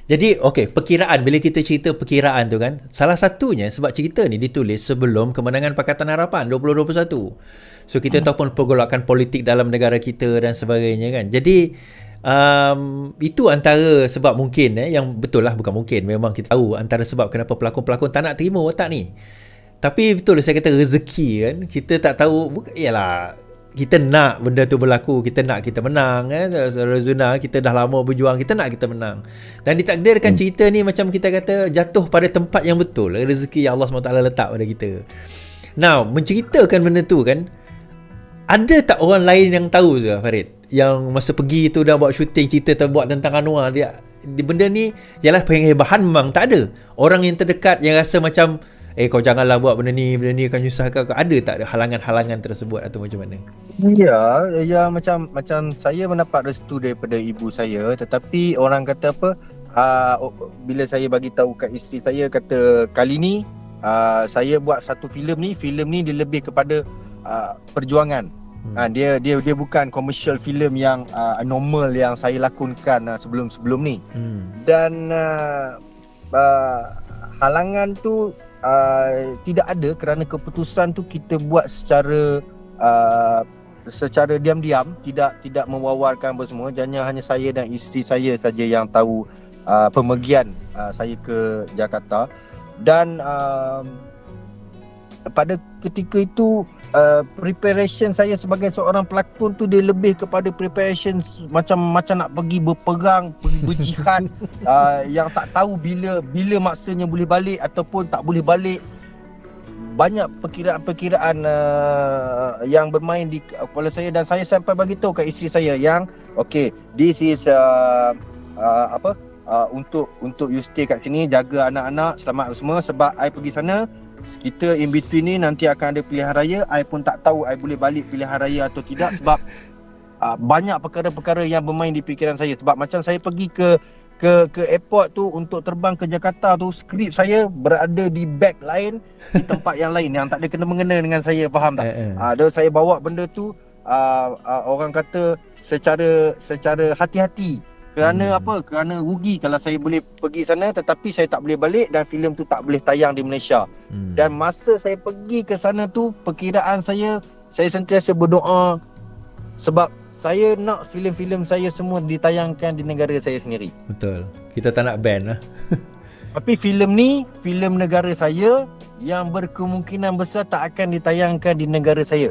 Jadi perkiraan, bila kita cerita perkiraan tu kan, salah satunya sebab cerita ni ditulis sebelum kemenangan Pakatan Harapan 2021. So kita tahu pun pergolakan politik dalam negara kita dan sebagainya kan. Jadi itu antara sebab mungkin yang betul lah, bukan mungkin, memang kita tahu antara sebab kenapa pelakon-pelakon tak nak terima watak ni. Tapi betul saya kata rezeki kan, kita tak tahu, yalah, kita nak benda tu berlaku, kita nak kita menang kan. Razuna, kita dah lama berjuang, kita nak kita menang. Dan ditakdirkan cerita ni macam kita kata jatuh pada tempat yang betul, rezeki yang Allah SWT letak pada kita. Now, menceritakan benda tu kan, ada tak orang lain yang tahu ke Farid? Yang masa pergi tu dah buat syuting, cerita terbuat tentang Anwar, dia benda ni ialah penghebahan memang tak ada. Orang yang terdekat yang rasa macam kau janganlah buat benda ni akan nyusahkan kau. Ada tak halangan-halangan tersebut atau macam mana? Ya, macam saya mendapat restu daripada ibu saya, tetapi orang kata apa, bila saya bagi tahu kat isteri saya, kata kali ni saya buat satu filem ni dia lebih kepada perjuangan. Dia bukan commercial film yang normal yang saya lakonkan sebelum-sebelum ni. Dan halangan tu tidak ada, kerana keputusan tu kita buat secara diam-diam, tidak mewawarkan apa semua. Hanya saya dan isteri saya saja yang tahu pemergian saya ke Jakarta. Dan pada ketika itu preparation saya sebagai seorang pelakon tu dia lebih kepada preparation macam nak pergi berperang, pergi berjihad, yang tak tahu bila maksanya boleh balik ataupun tak boleh balik. Banyak perkiraan yang bermain di kepala saya, dan saya sampai bagi tahu kat isteri saya yang this is untuk you stay kat sini, jaga anak-anak selamat semua, sebab I pergi sana, kita in between ni nanti akan ada pilihan raya. I pun tak tahu I boleh balik pilihan raya atau tidak, sebab banyak perkara-perkara yang bermain di fikiran saya. Sebab macam saya pergi ke airport tu untuk terbang ke Jakarta tu, skrip saya berada di bag lain, di tempat yang lain yang tak ada kena-mengena dengan saya, faham tak? Dan saya bawa benda tu orang kata secara hati-hati. Kerana apa? Kerana rugi kalau saya boleh pergi sana tetapi saya tak boleh balik dan filem tu tak boleh tayang di Malaysia. Dan masa saya pergi ke sana tu, perkiraan saya sentiasa berdoa sebab saya nak filem-filem saya semua ditayangkan di negara saya sendiri. Betul. Kita tak nak ban lah. Tapi filem ni, filem negara saya yang berkemungkinan besar tak akan ditayangkan di negara saya.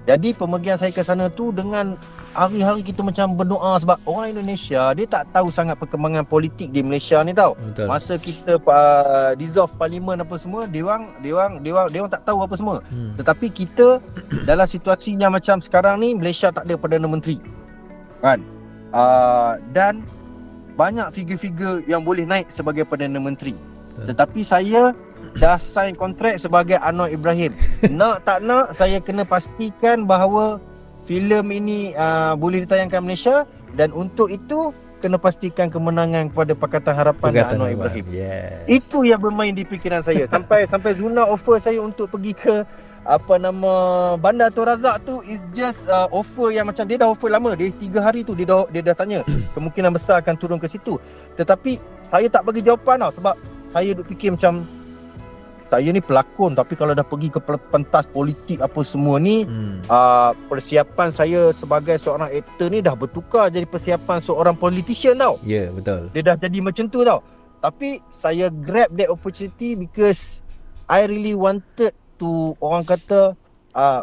Jadi pemergian saya ke sana tu dengan hari-hari kita macam berdoa, sebab orang Indonesia dia tak tahu sangat perkembangan politik di Malaysia ni tau. Betul. Masa kita dissolve parlimen apa semua, dia orang tak tahu apa semua. Tetapi kita dalam situasi yang macam sekarang ni, Malaysia tak ada Perdana Menteri. Kan? Dan banyak figure-figure yang boleh naik sebagai Perdana Menteri. Tetapi saya dah sign kontrak sebagai Anwar Ibrahim. Nak tak nak, saya kena pastikan bahawa filem ini boleh ditayangkan Malaysia, dan untuk itu kena pastikan kemenangan kepada Pakatan Harapan dan Anwar Ibrahim. Itu yang bermain di fikiran saya. Sampai Zuna offer saya untuk pergi ke Bandar Tun Razak tu, is just offer yang macam dia dah offer lama. Dia 3 hari tu dia dah tanya kemungkinan besar akan turun ke situ. Tetapi saya tak bagi jawapan tau, sebab saya duk fikir macam saya ni pelakon, tapi kalau dah pergi ke pentas politik apa semua ni, persiapan saya sebagai seorang aktor ni dah bertukar jadi persiapan seorang politician tau. Ya, betul. Dia dah jadi macam tu tau. Tapi saya grab that opportunity because I really wanted to, orang kata,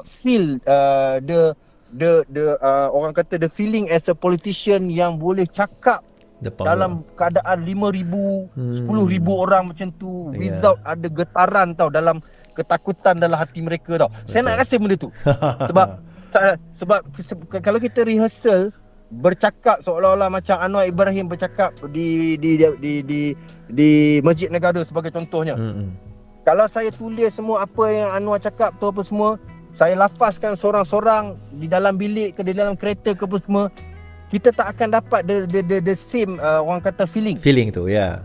feel orang kata the feeling as a politician yang boleh cakap dalam keadaan 5,000, 10,000 orang macam tu, without ada getaran tau, dalam ketakutan dalam hati mereka tau. Betul. Saya nak rasa benda tu. sebab kalau kita rehearsal bercakap seolah-olah macam Anwar Ibrahim bercakap di Masjid Negara sebagai contohnya. Kalau saya tulis semua apa yang Anwar cakap tu apa semua, saya lafazkan sorang-sorang di dalam bilik ke di dalam kereta ke apa semua, kita tak akan dapat the same orang kata feeling tu, ya.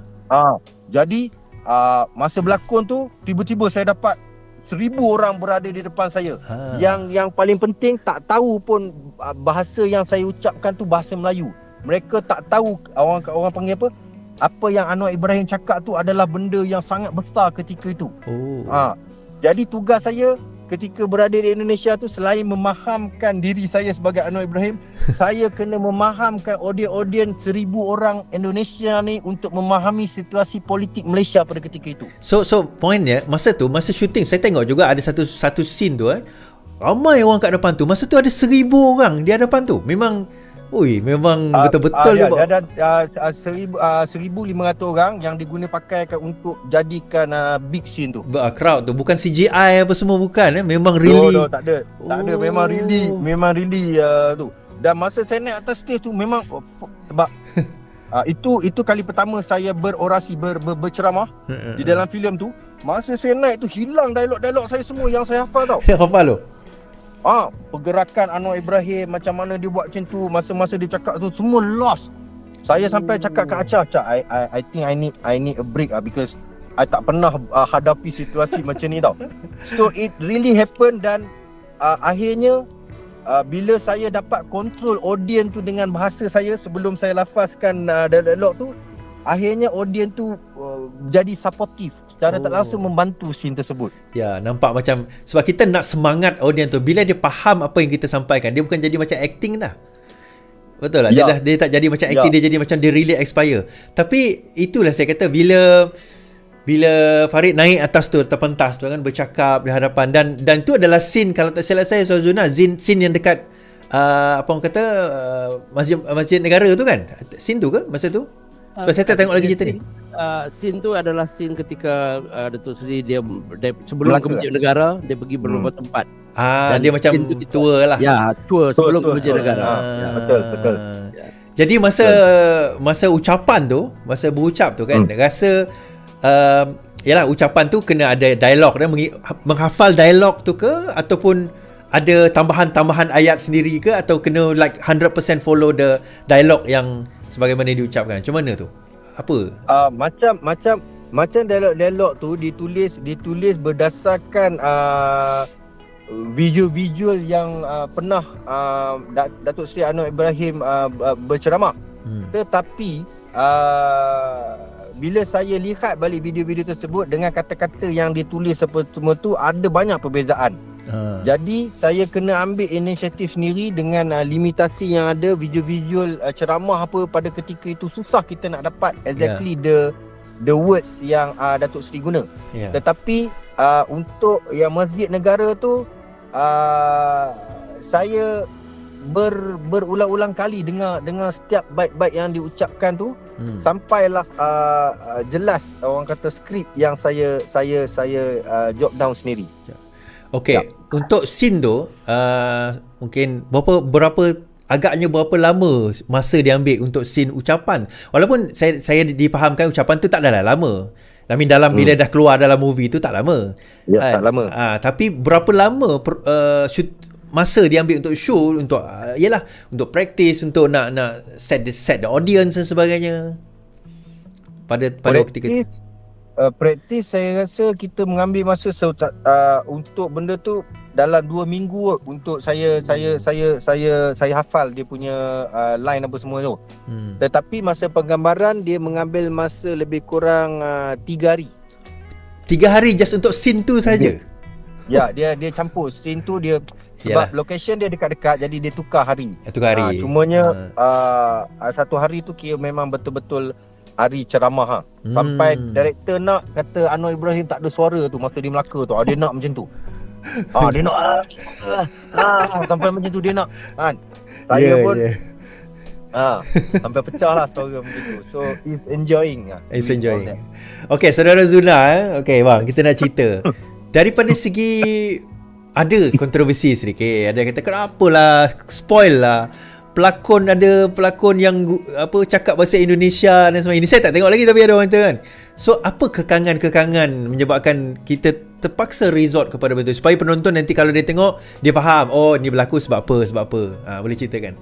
Jadi masa berlakon tu, tiba-tiba saya dapat 1,000 orang berada di depan saya. Yang paling penting, tak tahu pun bahasa yang saya ucapkan tu bahasa Melayu. Mereka tak tahu, orang panggil apa, apa yang Anwar Ibrahim cakap tu adalah benda yang sangat besar ketika itu. Oh. Jadi tugas saya ketika berada di Indonesia tu, selain memahamkan diri saya sebagai Anwar Ibrahim, saya kena memahamkan audien 1,000 orang Indonesia ni untuk memahami situasi politik Malaysia pada ketika itu. So pointnya masa syuting saya tengok juga ada satu scene tu ramai orang kat depan tu. Masa tu ada 1,000 orang di hadapan tu. Memang betul-betul dia ada 1,500 orang yang pakaikan untuk jadikan big scene tu. Crowd tu bukan CGI apa semua, bukan memang really. Tak ada, memang really tu. Dan masa saya naik atas stage tu memang sebab itu kali pertama saya berorasi, berceramah di dalam filem tu. Masa saya naik tu hilang dialog-dialog saya semua yang saya hafal tau. Hafal lo. Pergerakan Anwar Ibrahim, macam mana dia buat macam tu, masa-masa dia cakap tu semua lost. Saya sampai cakap kat Acah, I think I need a break because I tak pernah hadapi situasi macam ni tau. So it really happen dan akhirnya bila saya dapat kontrol audien tu dengan bahasa saya sebelum saya lafazkan dialog tu, akhirnya audien tu jadi supportive, secara tak langsung membantu scene tersebut. Ya, nampak macam sebab kita nak semangat audien tu, bila dia faham apa yang kita sampaikan, dia bukan jadi macam acting dah. Betul lah. Dia tak jadi macam acting, dia jadi macam dia really expire. Tapi itulah saya kata, bila Farid naik atas tu, terpentas tu kan, bercakap di hadapan, dan tu adalah scene, kalau tak silap saya Zuna, scene yang dekat apa orang kata masjid negara tu kan, scene tu ke masa tu? Sebab saya tak tengok lagi cerita ni. Scene tu adalah scene ketika Datuk Seri dia sebelum ke Masjid Negara, dia pergi beberapa tempat. Dan dia macam tour lah. Ya, tour sebelum ke Masjid Negara. Betul. Jadi masa ucapan tu, masa berucap tu kan, rasa yalah, ucapan tu kena ada dialog dan menghafal dialog tu ke, ataupun ada tambahan-tambahan ayat sendiri ke, atau kena like 100% follow the dialog yang sebagaimana diucapkan? Macam mana tu? Apa? Macam dialog tu ditulis berdasarkan visual yang pernah Datuk Seri Anwar Ibrahim berceramah. Tetapi bila saya lihat balik video-video tersebut dengan kata-kata yang ditulis semua tu, ada banyak perbezaan. Jadi saya kena ambil inisiatif sendiri dengan limitasi yang ada. Video-visual ceramah apa pada ketika itu susah kita nak dapat exactly the words yang Datuk Seri guna. Tetapi untuk yang Masjid Negara tu, saya berulang-ulang kali dengar setiap bait-bait yang diucapkan tu, sampailah jelas orang kata skrip yang saya jot down sendiri. Okey, untuk scene tu mungkin agaknya berapa lama masa dia ambil untuk scene ucapan? Walaupun saya dipahamkan ucapan tu tak adalah lama. Dalam bila dah keluar dalam movie tu tak lama. Tak lama. Tapi berapa lama masa dia ambil untuk show, untuk untuk practice, untuk nak set the audience dan sebagainya pada ketika itu. Praktis saya rasa kita mengambil masa untuk benda tu dalam 2 minggu untuk saya hafal dia punya line apa semua tu. Tetapi masa penggambaran dia mengambil masa lebih kurang 3 hari. 3 hari just untuk scene tu saja. Ya, dia campur scene tu dia sebab location dia dekat-dekat, jadi dia tukar hari. Cumanya satu hari tu kira memang betul-betul hari ceramah sampai director nak kata Anwar Ibrahim tak ada suara tu masa dia Melaka tu. Dia nak macam tu. Dia nak sampai macam tu dia nak kan. Saya pun sampai pecah lah suara macam tu. So he's enjoying. Okay, Saudara Zuna, okay bang, kita nak cerita. Daripada segi ada kontroversi sedikit, ada kata kenapalah spoil lah. Ada pelakon yang cakap bahasa Indonesia dan sebagainya. Ini saya tak tengok lagi, tapi ada orang kata kan. So apa kekangan-kekangan menyebabkan kita terpaksa resort kepada benda tu, supaya penonton nanti kalau dia tengok, dia faham, oh ni berlaku sebab apa. Boleh ceritakan?